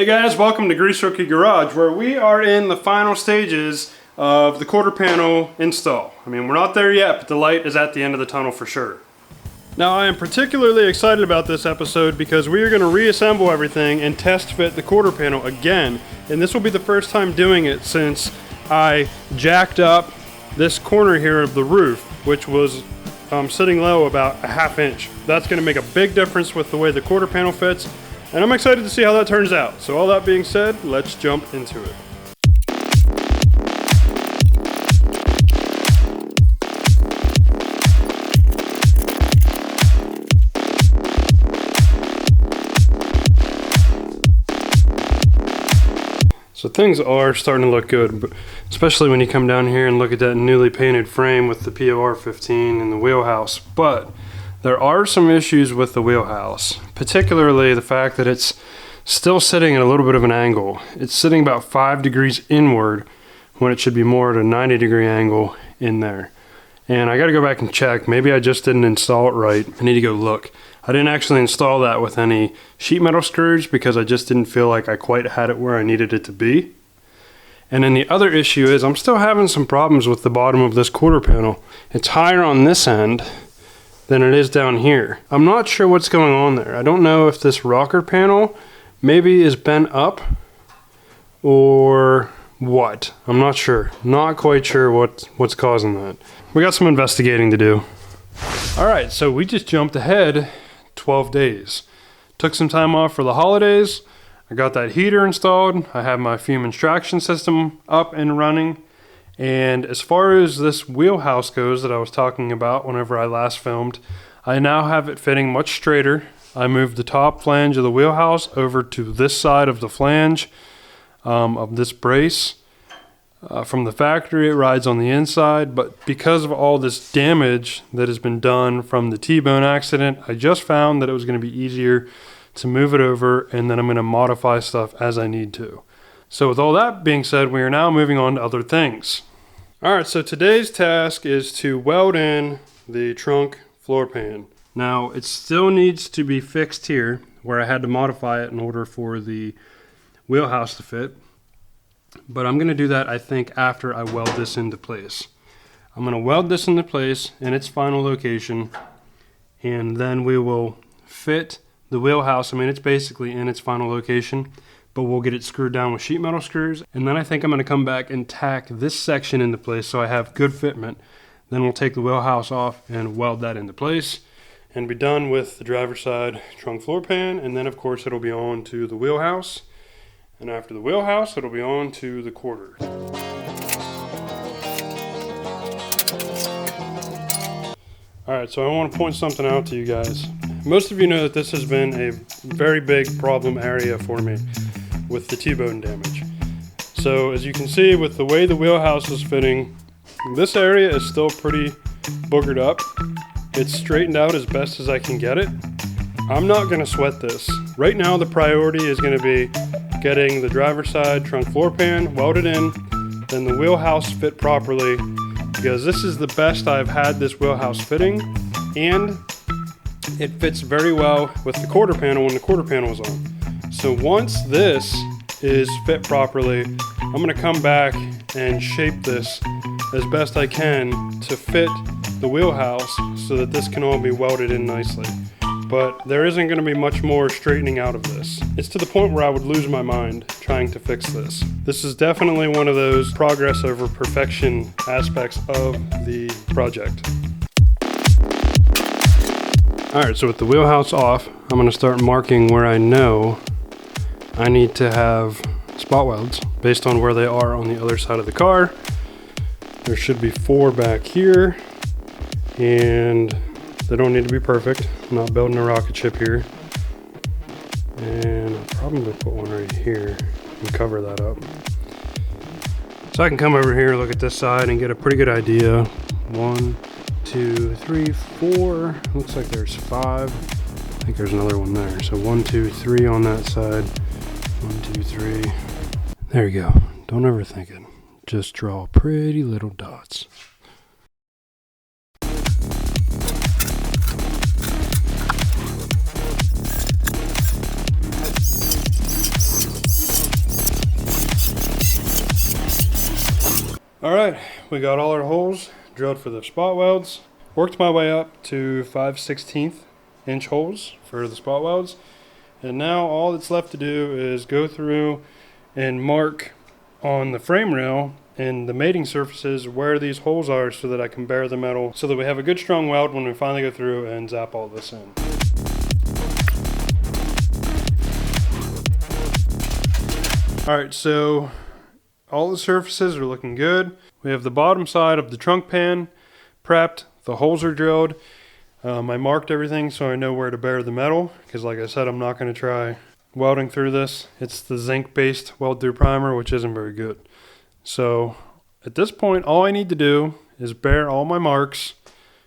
Hey guys, welcome to greaserookie Garage, where we are in the final stages of the quarter panel install. I mean, we're not there yet, but the light is at the end of the tunnel for sure. Now, I am particularly excited about this episode because we are going to reassemble everything and test fit the quarter panel again. And this will be the first time doing it since I jacked up this corner here of the roof, which was sitting low about a ½ inch. That's going to make a big difference with the way the quarter panel fits. And I'm excited to see how that turns out. So all that being said, let's jump into it. So things are starting to look good, especially when you come down here and look at that newly painted frame with the POR 15 and the Wheelhouse. But there are some issues with the Wheelhouse, particularly the fact that it's still sitting at a little bit of an angle. It's sitting about 5 degrees inward when it should be more at a 90-degree angle in there. And I gotta go back and check. Maybe I just didn't install it right. I need to go look. I didn't actually install that with any sheet metal screws because I just didn't feel like I quite had it where I needed it to be. And then the other issue is I'm still having some problems with the bottom of this quarter panel. It's higher on this end than it is down here. I'm not sure what's going on there. I don't know if this rocker panel maybe is bent up or what. I'm not sure. Not quite sure what's causing that. We got some investigating to do. All right, so we just jumped ahead 12 days. Took some time off for the holidays. I got that heater installed. I have my fume extraction system up and running. And as far as this wheelhouse goes that I was talking about whenever I last filmed, I now have it fitting much straighter. I moved the top flange of the wheelhouse over to this side of the flange of this brace. From the factory, it rides on the inside, but because of all this damage that has been done from the T-bone accident, I just found that it was going to be easier to move it over, and then I'm going to modify stuff as I need to. So with all that being said, we are now moving on to other things. All right, so today's task is to weld in the trunk floor pan. Now, it still needs to be fixed here, where I had to modify it in order for the wheelhouse to fit. But I'm going to do that, I think, after I weld this into place. I'm going to weld this into place in its final location, and then we will fit the wheelhouse. I mean, it's basically in its final location, but we'll get it screwed down with sheet metal screws. And then I think I'm going to come back and tack this section into place so I have good fitment. Then we'll take the wheelhouse off and weld that into place and be done with the driver's side trunk floor pan. And then, of course, it'll be on to the wheelhouse. And after the wheelhouse, it'll be on to the quarter. Alright, so I want to point something out to you guys. Most of you know that this has been a very big problem area for me with the T-bone damage. So as you can see with the way the wheelhouse is fitting, this area is still pretty boogered up. It's straightened out as best as I can get it. I'm not going to sweat this. Right now the priority is going to be getting the driver's side trunk floor pan welded in, then the wheelhouse fit properly, because this is the best I've had this wheelhouse fitting, and it fits very well with the quarter panel when the quarter panel is on. So once this is fit properly, I'm going to come back and shape this as best I can to fit the wheelhouse so that this can all be welded in nicely. But there isn't going to be much more straightening out of this. It's to the point where I would lose my mind trying to fix this. This is definitely one of those progress over perfection aspects of the project. Alright, so with the wheelhouse off, I'm going to start marking where I know I need to have spot welds based on where they are on the other side of the car. There should be 4 back here, and they don't need to be perfect. I'm not building a rocket ship here. And I'll probably put one right here and cover that up. So I can come over here, look at this side, and get a pretty good idea. 1, 2, 3, 4. Looks like there's 5. I think there's another one there. So 1, 2, 3 on that side. 1, 2, 3. There you go. Don't overthink it. Just draw pretty little dots. Alright, we got all our holes drilled for the spot welds. Worked my way up to 5/16 inch holes for the spot welds. And now all that's left to do is go through and mark on the frame rail and the mating surfaces where these holes are so that I can bare the metal so that we have a good strong weld when we finally go through and zap all this in. Alright, so all the surfaces are looking good. We have the bottom side of the trunk pan prepped. The holes are drilled. I marked everything so I know where to bare the metal because, like I said, I'm not going to try welding through this. It's the zinc-based weld-through primer, which isn't very good. So at this point, all I need to do is bare all my marks,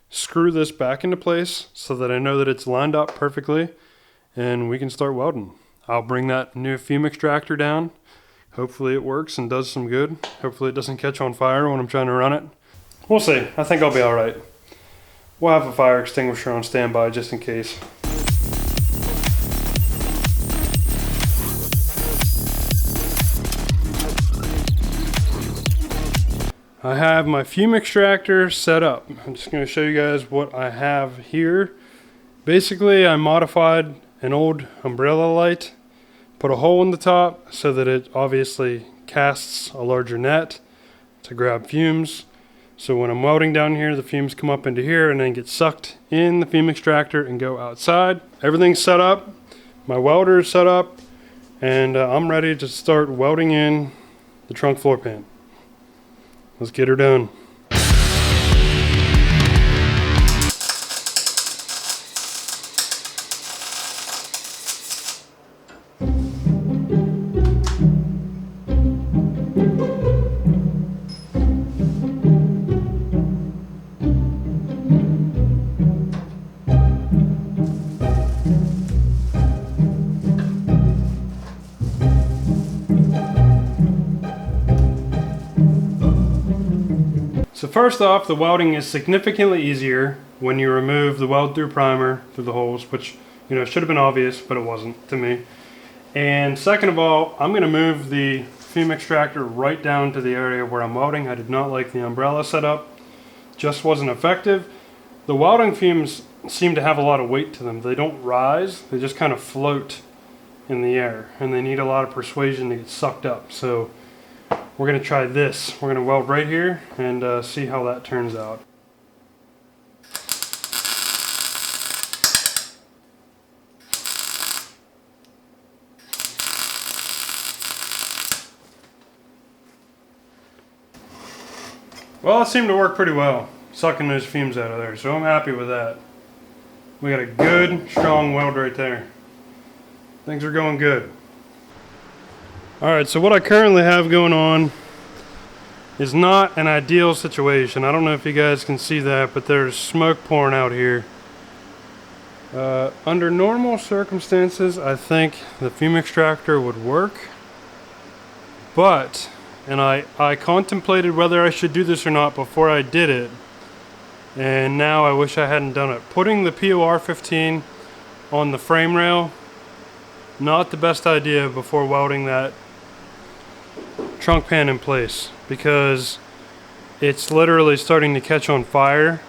screw this back into place so that I know that it's lined up perfectly, and we can start welding. I'll bring that new fume extractor down. Hopefully it works and does some good. Hopefully it doesn't catch on fire when I'm trying to run it. We'll see. I think I'll be all right. We'll have a fire extinguisher on standby just in case. I have my fume extractor set up. I'm just going to show you guys what I have here. Basically, I modified an old umbrella light, put a hole in the top so that it obviously casts a larger net to grab fumes. So when I'm welding down here, the fumes come up into here and then get sucked in the fume extractor and go outside. Everything's set up. My welder is set up, and I'm ready to start welding in the trunk floor pan. Let's get her done. So first off, the welding is significantly easier when you remove the weld-through primer through the holes, which, you know, should have been obvious, but it wasn't to me. And second of all, I'm going to move the fume extractor right down to the area where I'm welding. I did not like the umbrella setup. Just wasn't effective. The welding fumes seem to have a lot of weight to them. They don't rise, they just kind of float in the air, and they need a lot of persuasion to get sucked up. So we're going to try this. We're going to weld right here and see how that turns out. Well, it seemed to work pretty well, sucking those fumes out of there, so I'm happy with that. We got a good, strong weld right there. Things are going good. Alright, so what I currently have going on is not an ideal situation. I don't know if you guys can see that, but there's smoke pouring out here. Under normal circumstances, I think the fume extractor would work. But, and I contemplated whether I should do this or not before I did it. And now I wish I hadn't done it. Putting the POR 15 on the frame rail, not the best idea before welding that trunk pan in place, because it's literally starting to catch on fire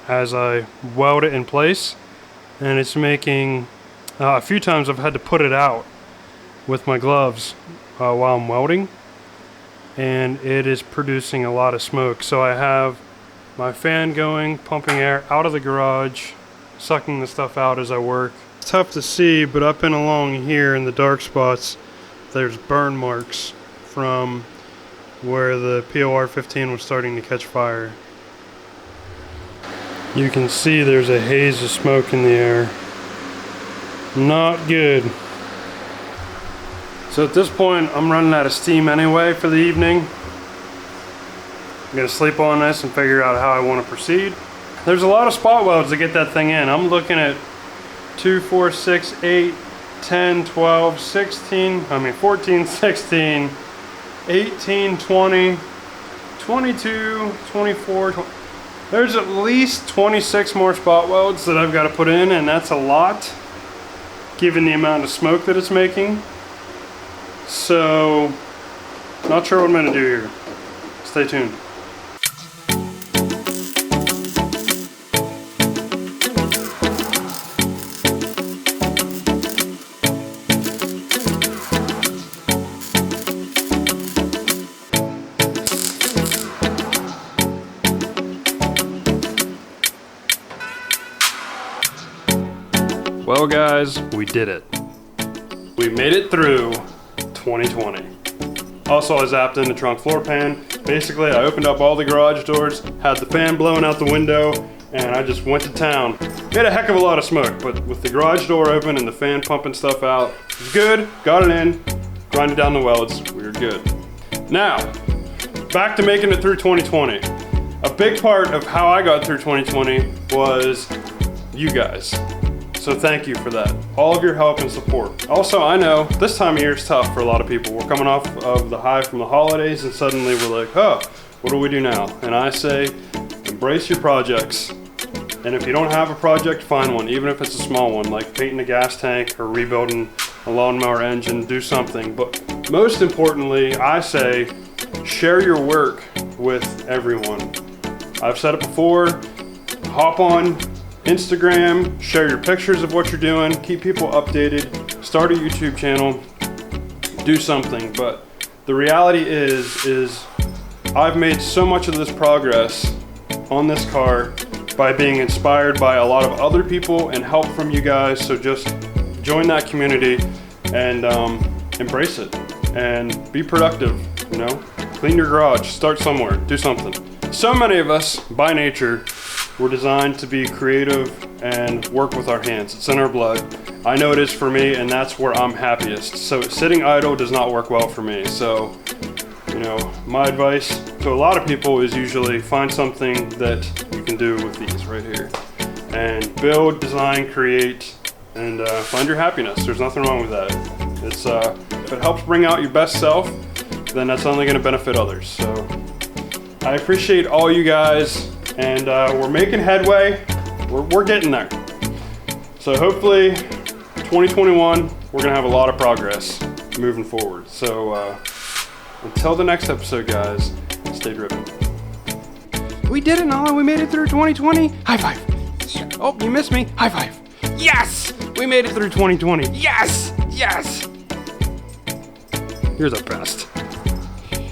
as I weld it in place, and it's making a few times I've had to put it out with my gloves while I'm welding, and it is producing a lot of smoke. So I have my fan going, pumping air out of the garage, sucking the stuff out as I work. It's tough to see, but up and along here in the dark spots there's burn marks from where the POR 15 was starting to catch fire. You can see there's a haze of smoke in the air. Not good. So at this point, I'm running out of steam anyway for the evening. I'm gonna sleep on this and figure out how I want to proceed. There's a lot of spot welds to get that thing in. I'm looking at 2, 4, 6, 8, 10, 12, 16, 14, 16, 18, 20, 22, 24, 20. There's at least 26 more spot welds that I've got to put in, and that's a lot given the amount of smoke that it's making. So, not sure what I'm going to do here. Stay tuned. Well guys, we did it. We made it through 2020. Also, I zapped in the trunk floor pan. Basically, I opened up all the garage doors, had the fan blowing out the window, and I just went to town. Made a heck of a lot of smoke, but with the garage door open and the fan pumping stuff out, it was good, got it in, grinded down the welds, we were good. Now, back to making it through 2020. A big part of how I got through 2020 was you guys. So thank you for that. All of your help and support. Also, I know this time of year is tough for a lot of people. We're coming off of the high from the holidays and suddenly we're like, oh, what do we do now? And I say, embrace your projects. And if you don't have a project, find one, even if it's a small one, like painting a gas tank or rebuilding a lawnmower engine, do something. But most importantly, I say, share your work with everyone. I've said it before, hop on Instagram, share your pictures of what you're doing, keep people updated, start a YouTube channel, do something. But the reality is I've made so much of this progress on this car by being inspired by a lot of other people and help from you guys. So just join that community and embrace it and be productive, you know? Clean your garage, start somewhere, do something. So many of us, by nature, we're designed to be creative and work with our hands. It's in our blood. I know it is for me, and that's where I'm happiest. So sitting idle does not work well for me. So, you know, my advice to a lot of people is usually find something that you can do with these right here. And build, design, create, and find your happiness. There's nothing wrong with that. It's if it helps bring out your best self, then that's only gonna benefit others. So I appreciate all you guys. And we're making headway. We're getting there. So hopefully 2021, we're gonna have a lot of progress moving forward. So until the next episode, guys, stay driven. We did it, Nala. We made it through 2020. High five. Yeah. Oh, you missed me. High five. Yes! We made it through 2020. Yes! Yes! You're the best.